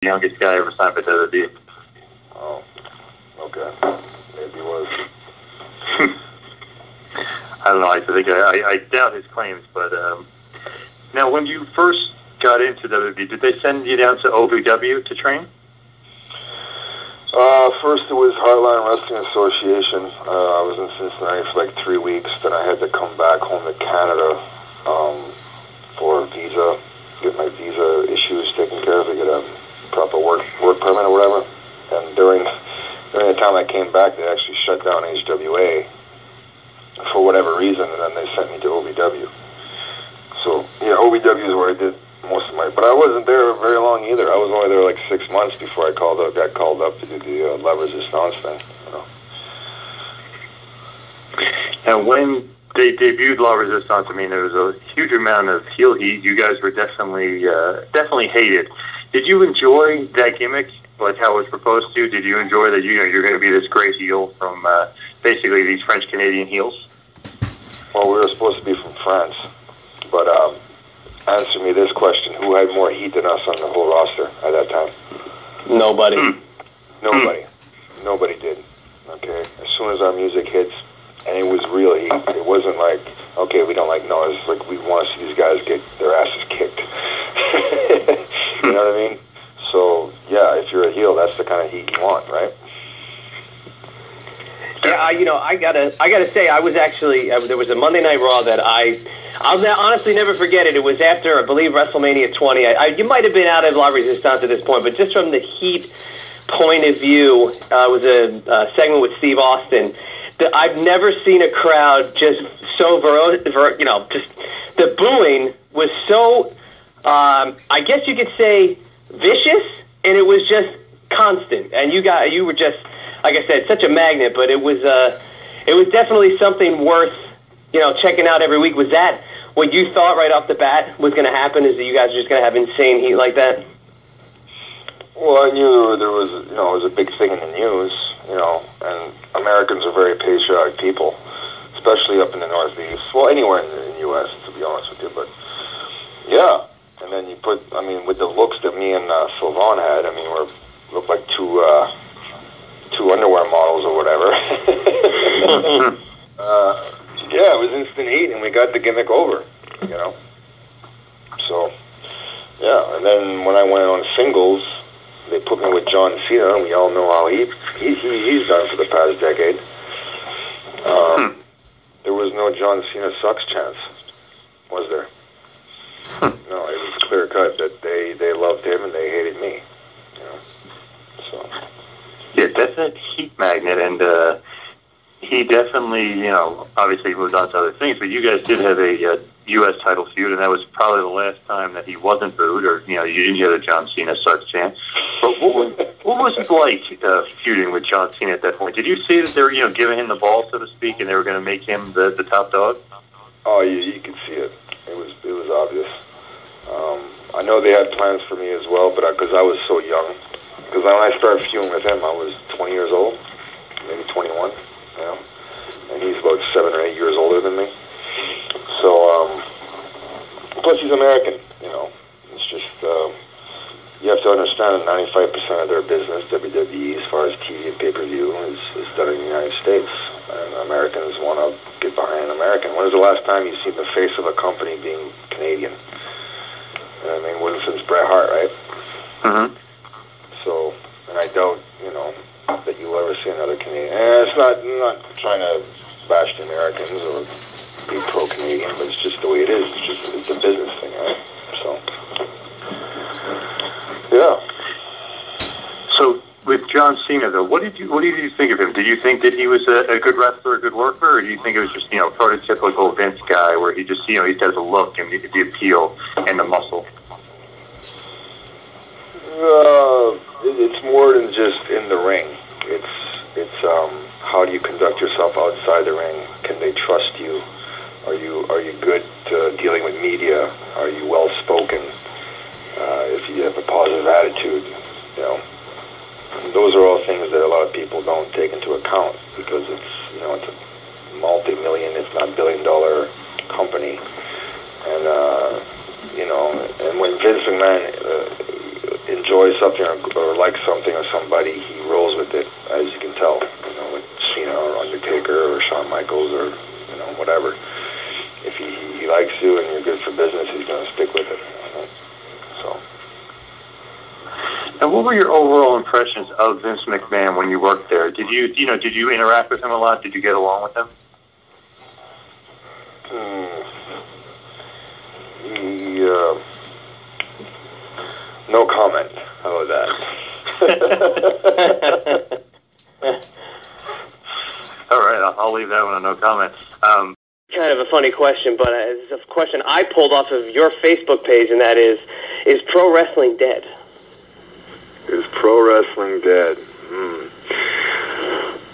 youngest guy ever signed by WWE. Oh, okay. Maybe he was. I don't know. I doubt his claims, but now when you first got into WWE, did they send you down to OVW to train? First it was Heartland Wrestling Association. I was in Cincinnati for like 3 weeks. Then I had to come back home to Canada for visa, get my visa issues taken care of, to get a proper work permit or whatever. And during the time I came back, they actually shut down HWA for whatever reason, and then they sent me to OVW. So yeah, OVW is where I did most of my, but I wasn't there very long either. I was only there like 6 months before I got called up to do the La Resistance thing. You know. And when they debuted La Resistance, I mean, there was a huge amount of heel heat. You guys were definitely hated. Did you enjoy that gimmick, like how it was proposed to? Did you enjoy that you're going to be this great heel from basically these French Canadian heels? Well, we were supposed to be from France, but answer me this question: who had more heat than us on the whole roster at that time? Nobody. Nobody did. Okay. As soon as our music hits, and it was real heat. It wasn't like, okay, we don't like noise. It's like we want to see these guys get their asses kicked. You know what I mean? So yeah, if you're a heel, that's the kind of heat you want, right? Yeah, I gotta say, I was actually there was a Monday Night Raw that I'll honestly never forget it. It was after, I believe, WrestleMania 20. You might have been out of La Resistance at this point, but just from the heat point of view, it was a segment with Steve Austin. I've never seen a crowd just so just the booing was so, I guess you could say, vicious, and it was just constant. And you were just, like I said, such a magnet. But it was definitely something worth checking out every week. Was that what you thought right off the bat was going to happen? Is that you guys are just going to have insane heat like that? Well, I knew there was, it was a big thing in the news, and Americans are very patriotic people, especially up in the Northeast. Well, anywhere in the U.S., to be honest with you. But yeah, and then with the looks that me and Sylvain had, we looked like two underwear models or whatever. Yeah, it was instant heat, and we got the gimmick over, So, yeah, and then when I went on singles, they put me with John Cena, and we all know how he's done for the past decade. There was no John Cena sucks chance, was there? No, it was clear cut that they loved him and they hated me. So. Yeah, definite heat magnet, and he definitely, obviously moved on to other things, but you guys did have a U.S. title feud, and that was probably the last time that he wasn't booed, or, you didn't hear the John Cena sucks chant. But what was it like feuding with John Cena at that point? Did you see that they were, giving him the ball, so to speak, and they were going to make him the top dog? Oh, you could see it. It was obvious. I know they had plans for me as well, but because I was so young. Because when I started feuding with him, I was 20 years old, maybe 21, and he's about 7 or 8 years older than me. So, plus he's American, It's just, you have to understand that 95% of their business, WWE, as far as TV and pay-per-view, is done in the United States. And Americans want to get behind an American. When was the last time you've seen the face of a company being Canadian? Wasn't since Bret Hart, right? Mm-hmm. So, and I doubt, that you'll ever see another Canadian. And I'm not trying to bash the Americans or be pro-Canadian, but it's just the way it is. It's a business thing, right? So, yeah. So, with John Cena, though, what did you think of him? Did you think that he was a good wrestler, a good worker, or do you think it was just, prototypical Vince guy where he just, he has a look and the appeal and the muscle? It's more than just in the ring. It's how do you conduct yourself outside the ring? Can they trust you? Are you good dealing with media? Are you well spoken? If you have a positive attitude, those are all things that a lot of people don't take into account because it's a multi-million, if not billion-dollar company, and and when Vince McMahon enjoys something or likes something or somebody, he rolls with it, as you can tell. You know, with Cena or Undertaker or Shawn Michaels or, you know, whatever. If he likes you and you're good for business, he's going to stick with it. You know? So. And what were your overall impressions of Vince McMahon when you worked there? Did you interact with him a lot? Did you get along with him? No comment. How about that? All right, I'll leave that one on no comment. Kind of a funny question, but it's a question I pulled off of your Facebook page, and that is pro wrestling dead? Is pro wrestling dead?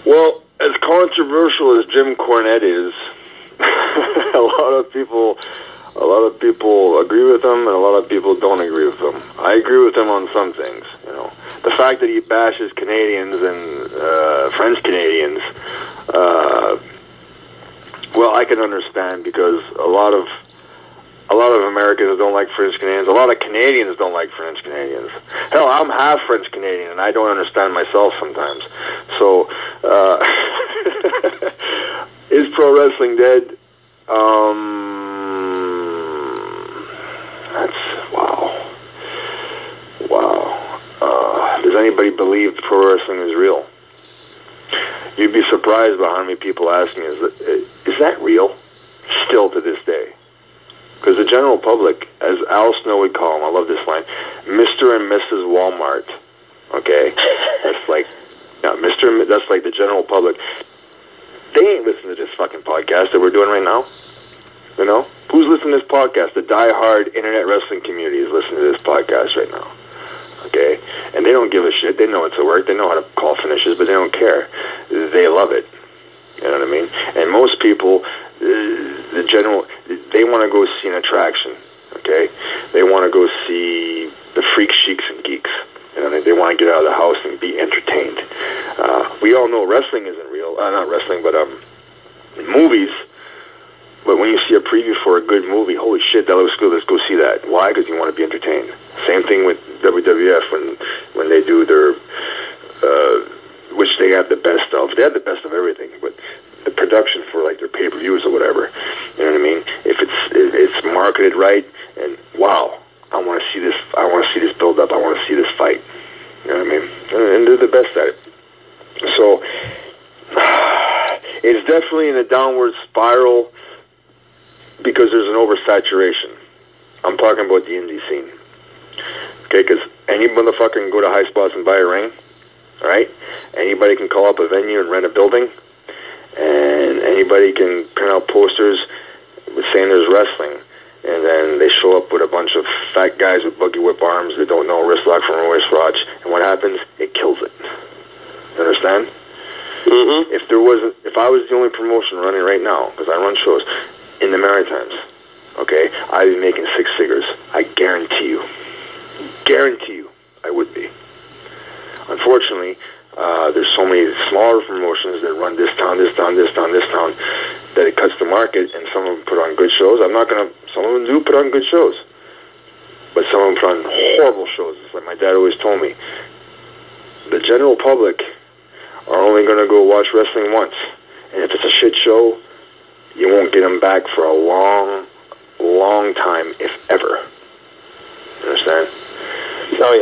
Well, as controversial as Jim Cornette is, a lot of people agree with him, and a lot of people don't agree with him. I agree with him on some things. You know, the fact that he bashes Canadians and French Canadians, well, I can understand, because a lot of Americans don't like French Canadians. A lot of Canadians don't like French Canadians. Hell, I'm half French Canadian, and I don't understand myself sometimes. So, is pro wrestling dead? That's wow. Does anybody believe pro wrestling is real? You'd be surprised by how many people ask me, is that real? Still to this day. Because the general public, as Al Snow would call them, I love this line, Mr. and Mrs. Walmart. Okay? That's like, that's like the general public. They ain't listening to this fucking podcast that we're doing right now. You know? Who's listening to this podcast? The diehard internet wrestling community is listening to this podcast right now. Okay? And they don't give a shit. They know it's a work. They know how to call finishes, but they don't care. They love it. You know what I mean? And most people, they want to go see an attraction. Okay? They want to go see the freak sheiks and geeks. You know, they want to get out of the house and be entertained. We all know wrestling isn't real. Not wrestling, but movies. But when you see a preview for a good movie, holy shit, that looks good, let's go see that. Why? Because you want to be entertained. Same thing with WWF when they do their, which they have the best of. They have the best of everything, but the production for like their pay-per-views or whatever, you know what I mean? If it's marketed right, and wow, I want to see this. I want to see this build up. I want to see this fight. You know what I mean? And they're the best at it. So it's definitely in a downward spiral because there's an oversaturation. I'm talking about the indie scene. Okay, because any motherfucker can go to High Spots and buy a ring. All right? Anybody can call up a venue and rent a building. And anybody can print out posters saying there's wrestling. And then they show up with a bunch of fat guys with buggy whip arms that don't know wrist lock from a wrist watch. And what happens? It kills it. You understand? Mm-hmm. If I was the only promotion running right now, because I run shows in the Maritimes, okay, I'd be making six figures. I guarantee you. Guarantee you I would be. Unfortunately, there's so many smaller promotions that run this town, that it cuts the market, and some of them put on good shows. Some of them do put on good shows, but some of them put on horrible shows. It's like my dad always told me, the general public are only going to go watch wrestling once, and if it's a shit show, you won't get them back for a long, long time, if ever. You understand? Oh,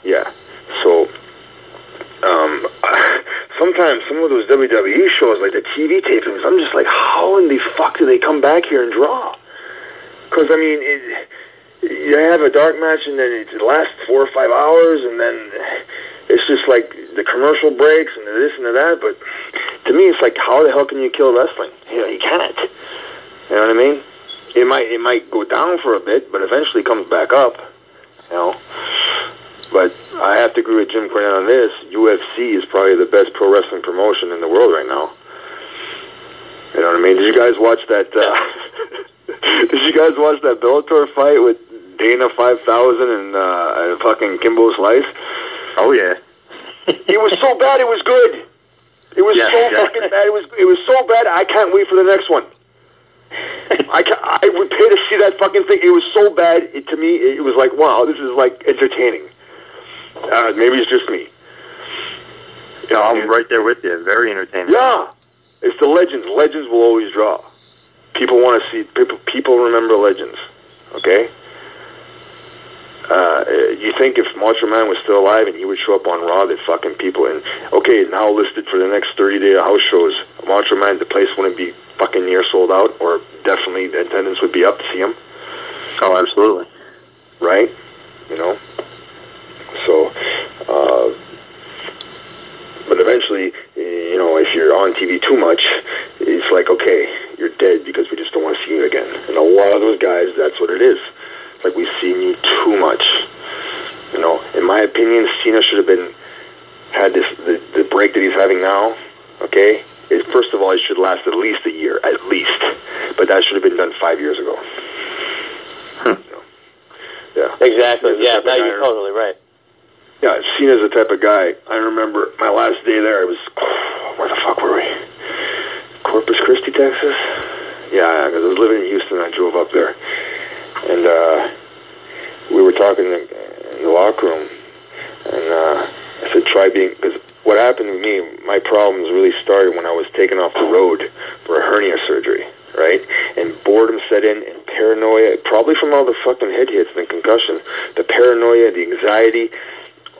yeah. So, sometimes some of those WWE shows, like the TV tapings, I'm just like, how in the fuck do they come back here and draw? Because, I mean, you have a dark match, and then it lasts 4 or 5 hours, and then it's just like the commercial breaks, and this and that, but to me, it's like, how the hell can you kill wrestling? You know, you can't. You know what I mean? It might go down for a bit, but eventually comes back up. You know? But I have to agree with Jim Cornette on this. UFC is probably the best pro wrestling promotion in the world right now. You know what I mean? Did you guys watch that? Did you guys watch that Bellator fight with Dana 5000 and fucking Kimbo Slice? Oh yeah. It was so bad, it was good. It was fucking bad. It was so bad. I can't wait for the next one. I would pay to see that fucking thing. It was so bad. To me, it was like, wow, this is like entertaining. Maybe it's just me. Yeah, I'm right there with you. Very entertaining. Yeah, it's the legends. Legends will always draw. People want to see. People remember legends. Okay. You think if Macho Man was still alive and he would show up on Raw, that fucking people now listed for the next 30-day house shows, Macho Man, the place wouldn't be fucking near sold out, or definitely the attendance would be up to see him. Oh, absolutely. Right? You know? So, but eventually, you know, if you're on TV too much, it's like, okay, you're dead because we just don't want to see you again. And a lot of those guys, that's what it is. It's like, we've seen you too much. You know, in my opinion, Cena should have had the break that he's having now, okay? First of all, it should last at least a year, at least. But that should have been done 5 years ago. Yeah. Exactly. Yeah, no, you're totally right. Yeah, Cena's the type of guy. I remember my last day there, it was, where the fuck were we? Corpus Christi, Texas? Yeah, because I was living in Houston. I drove up there. And we were talking in the locker room. And I said, try being, because what happened to me, my problems really started when I was taken off the road for a hernia surgery, right? And boredom set in, and paranoia, probably from all the fucking head hits and the concussion, the paranoia, the anxiety,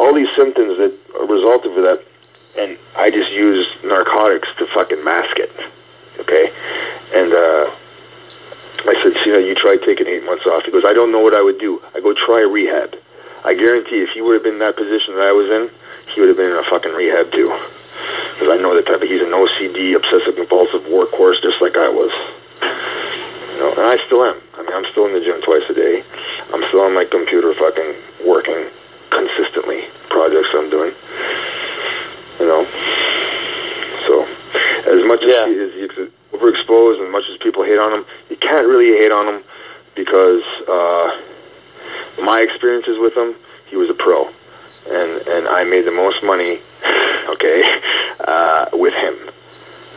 all these symptoms that resulted from that. And I just used narcotics to fucking mask it, okay? And I said, Cena, you try taking 8 months off. He goes, I don't know what I would do. I go, try rehab. I guarantee if he would have been in that position that I was in, he would have been in a fucking rehab too. Because I know the type of, he's an OCD, obsessive-compulsive workhorse just like I was. You know, and I still am. I mean, I'm still in the gym twice a day. I'm still on my computer fucking working consistently, projects I'm doing. You know? So, as much as he's overexposed and much as people hate on him, you can't really hate on him because my experiences with him, he was a pro. And I made the most money, okay, with him,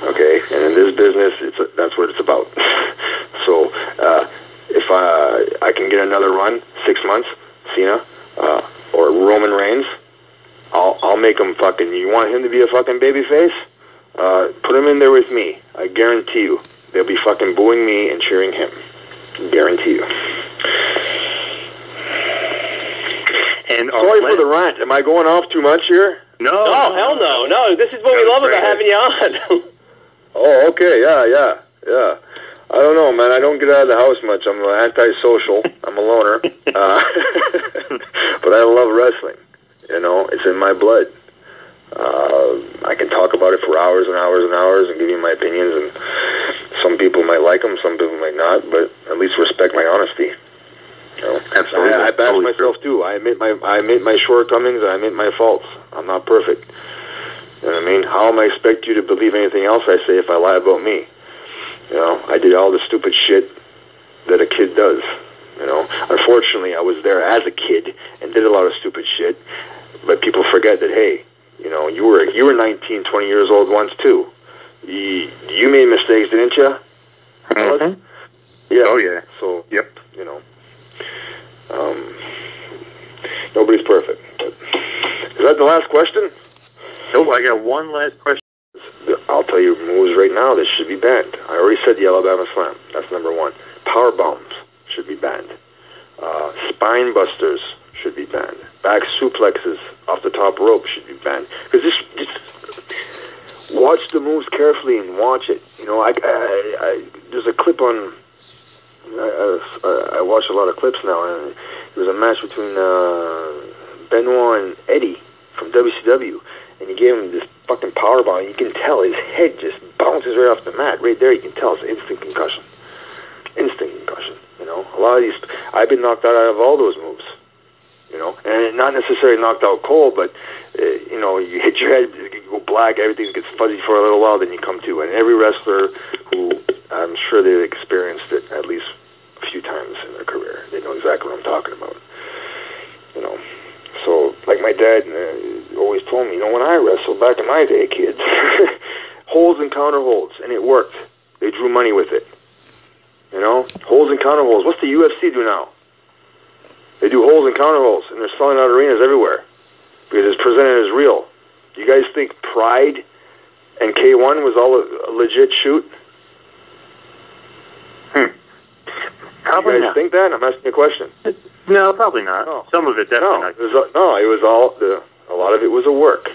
okay? And in this business, that's what it's about. So if I can get another run, 6 months, Cena, or Roman Reigns, I'll make him fucking, you want him to be a fucking babyface? Put him in there with me. I guarantee you, they'll be fucking booing me and cheering him. Guarantee you. And sorry for the rant. Am I going off too much here? No. Oh, hell no. No, this is what we love about having you on. Oh, okay. Yeah. I don't know, man. I don't get out of the house much. I'm antisocial. I'm a loner. But I love wrestling. You know, it's in my blood. I can talk about it for hours and hours and hours and give you my opinions. And some people might like them, some people might not. But at least respect my honesty. You know, absolutely. I bash myself too. I admit my shortcomings. I admit my faults. I'm not perfect. You know what I mean? How am I expect you to believe anything else I say if I lie about me? You know, I did all the stupid shit that a kid does. You know, unfortunately, I was there as a kid and did a lot of stupid shit. But people forget that, hey, you know, you were 19, 20 years old once too. You made mistakes, didn't you? Mm-hmm. Yeah. Oh yeah. So yep. You know. Nobody's perfect. But is that the last question? No, I got one last question. I'll tell you moves right now that should be banned. I already said the Alabama Slam. That's number one. Power bombs should be banned. Spine busters should be banned. Back suplexes off the top rope should be banned. Because just watch the moves carefully and watch it. You know, there's a clip on. I watch a lot of clips now, and there was a match between Benoit and Eddie from WCW, and he gave him this fucking powerbomb, and you can tell his head just bounces right off the mat. Right there, you can tell it's instant concussion. Instant concussion, you know. A lot of these, I've been knocked out of all those moves, you know, and not necessarily knocked out cold, but, you know, you hit your head, you go black, everything gets fuzzy for a little while, then you come to. And every wrestler who, I'm sure they've experienced it at least a few times in their career. They know exactly what I'm talking about. You know, so like my dad always told me, you know, when I wrestled back in my day, kids, holds and counter holds, and it worked. They drew money with it. You know, holes and counter holes. What's the UFC do now? They do holes and counter holes, and they're selling out arenas everywhere because it's presented as real. You guys think Pride and K1 was all a legit shoot? Probably you guys not. think that? I'm asking you a question. No, probably not. No. Some of it definitely not. It was all. A lot of it was a work.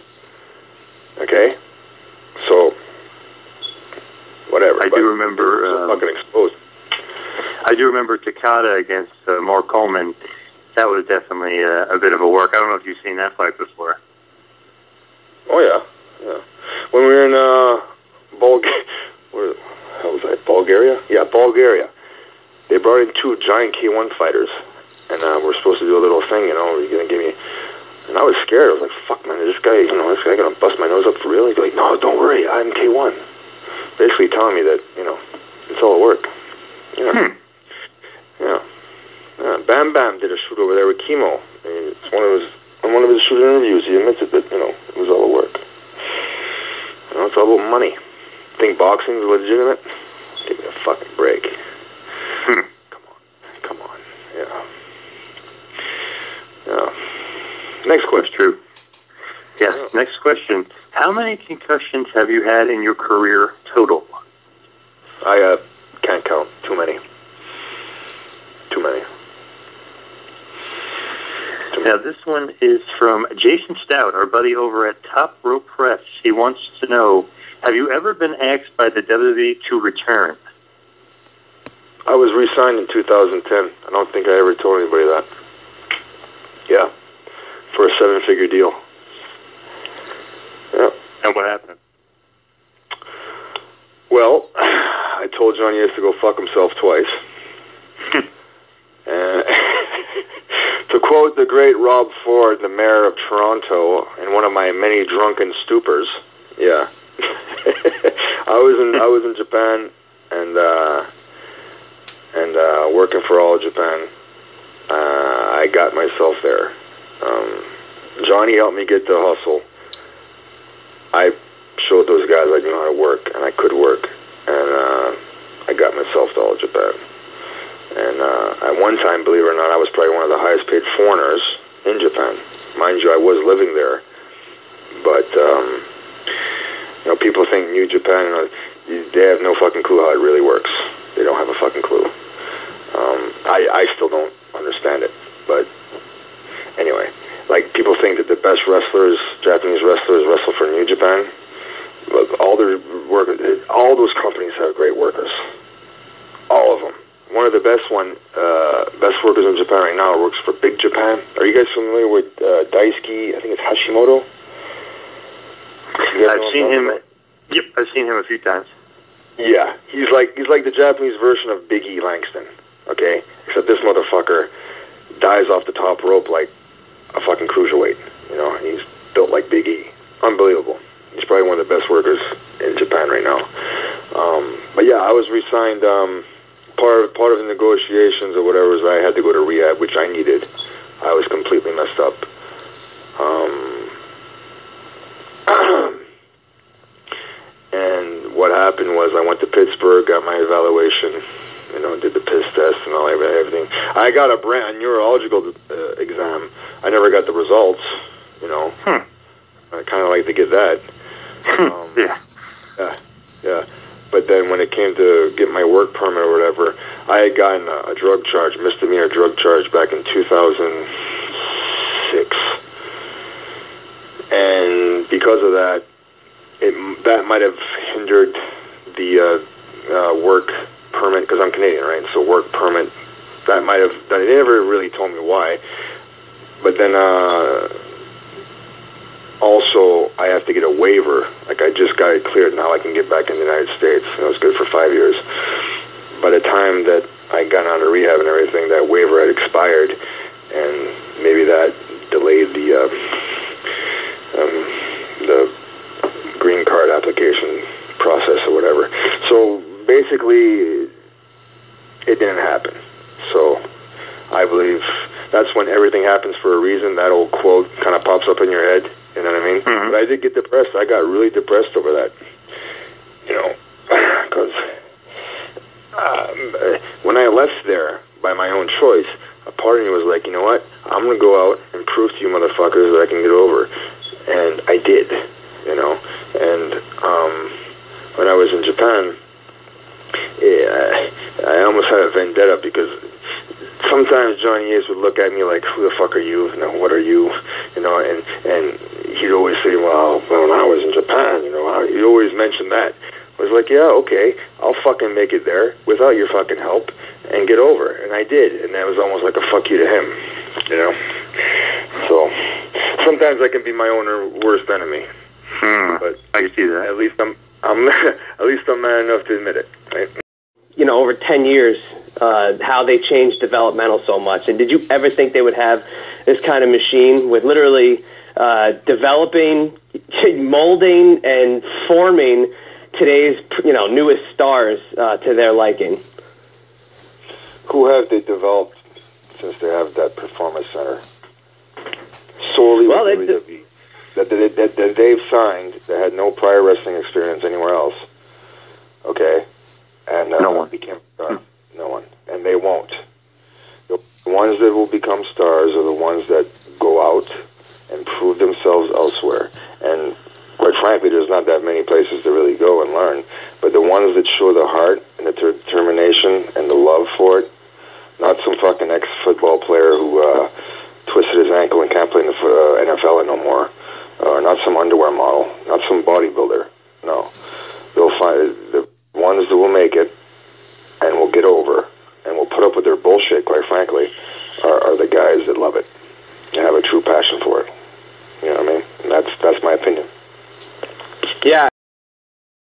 Okay, so whatever. I do remember. Fucking exposed. I do remember Takada against Mark Coleman. That was definitely a bit of a work. I don't know if you've seen that fight before. Oh yeah. When we were in where the hell was that? Bulgaria? Yeah, Bulgaria. They brought in 2 giant K1 fighters, and we're supposed to do a little thing. You know, you're gonna give me. And I was scared. I was like, "Fuck, man, is this guy gonna bust my nose up for real?" He's like, "No, don't worry, I'm K1." Basically telling me that it's all a work. Yeah. Bam Bam did a shoot over there with Chemo. And it's on one of his shoot interviews, he admits that it was all a work. It's all about money. Think boxing's legitimate? Give me a fucking break. Come on. Yeah. Next question. That's true. Yes. Yeah. Next question. How many concussions have you had in your career total? I can't count. Too many. Now, this one is from Jason Stout, our buddy over at Top Rope Press. He wants to know, have you ever been asked by the WWE to return? I was re-signed in 2010. I don't think I ever told anybody that. Yeah. For a 7-figure deal. Yeah. And what happened? Well, I told Johnny he has to go fuck himself twice. To quote the great Rob Ford, the mayor of Toronto, in one of my many drunken stupors, yeah. I was in Japan and working for All Japan. I got myself there. Johnny helped me get the hustle. I showed those guys I knew how to work, and I could work, and I got myself to All Japan. And at one time, believe it or not, I was probably one of the highest paid foreigners in Japan. Mind you, I was living there. But, people think New Japan, they have no fucking clue how it really works. They don't have a fucking clue. I still don't understand it. But anyway, like, people think that the best wrestlers, Japanese wrestlers, wrestle for New Japan. But all those companies have great workers. All of them. One of the best workers in Japan right now works for Big Japan. Are you guys familiar with Daisuke? I think it's Hashimoto. I've seen him. Yep, I've seen him a few times. Yeah, he's like the Japanese version of Big E Langston. Okay, except this motherfucker dives off the top rope like a fucking cruiserweight. And he's built like Big E. Unbelievable. He's probably one of the best workers in Japan right now. But yeah, I was re-signed. Part of the negotiations or whatever was I had to go to rehab, which I needed. I was completely messed up. And what happened was I went to Pittsburgh, got my evaluation, did the piss test and all everything. I got a neurological exam. I never got the results. I kind of like to get that. Yeah. But then when it came to get my work permit or whatever, I had gotten a drug charge, misdemeanor drug charge back in 2006. And because of that, that might have hindered the work permit, because I'm Canadian, right? So work permit, they never really told me why. But then also, I have to get a waiver. Like, I just got it cleared. Now I can get back in the United States. It was good for 5 years. By the time that I got out of rehab and everything, that waiver had expired, and maybe that delayed the green card application process or whatever. So basically, it didn't happen. So I believe that's when everything happens for a reason. That old quote kind of pops up in your head. You know what I mean? Mm-hmm. But I did get depressed. I got really depressed over that. Because when I left there by my own choice, a part of me was like, you know what? I'm going to go out and prove to you motherfuckers that I can get over. And I did, you know. And when I was in Japan, I almost had a vendetta because sometimes Johnny Ace would look at me like, who the fuck are you? You know, what are you? You know, and he'd always say, well, when I was in Japan, you know, he'd always mention that. I was like, yeah, okay, I'll fucking make it there without your fucking help and get over. And I did, and that was almost like a fuck you to him, you know? So sometimes I can be my own worst enemy. But I can see that. At least I'm man enough to admit it, right? You know, over 10 years, how they changed developmental so much. And did you ever think they would have this kind of machine with literally developing, molding, and forming today's, you know, newest stars to their liking? Who have they developed since they have that performance center? Solely with WWE. That they've signed that had no prior wrestling experience anywhere else. Okay? And no one became stars. No one. And they won't. The ones that will become stars are the ones that go out and prove themselves elsewhere. And quite frankly, there's not that many places to really go and learn. But the ones that show the heart and the determination and the love for it, not some fucking ex-football player who twisted his ankle and can't play in the NFL no more. Not some underwear model. Not some bodybuilder. No. They'll find the ones that will make it and will get over and will put up with their bullshit, quite frankly, are the guys that love it and have a true passion for it. You know what I mean? And that's my opinion. Yeah,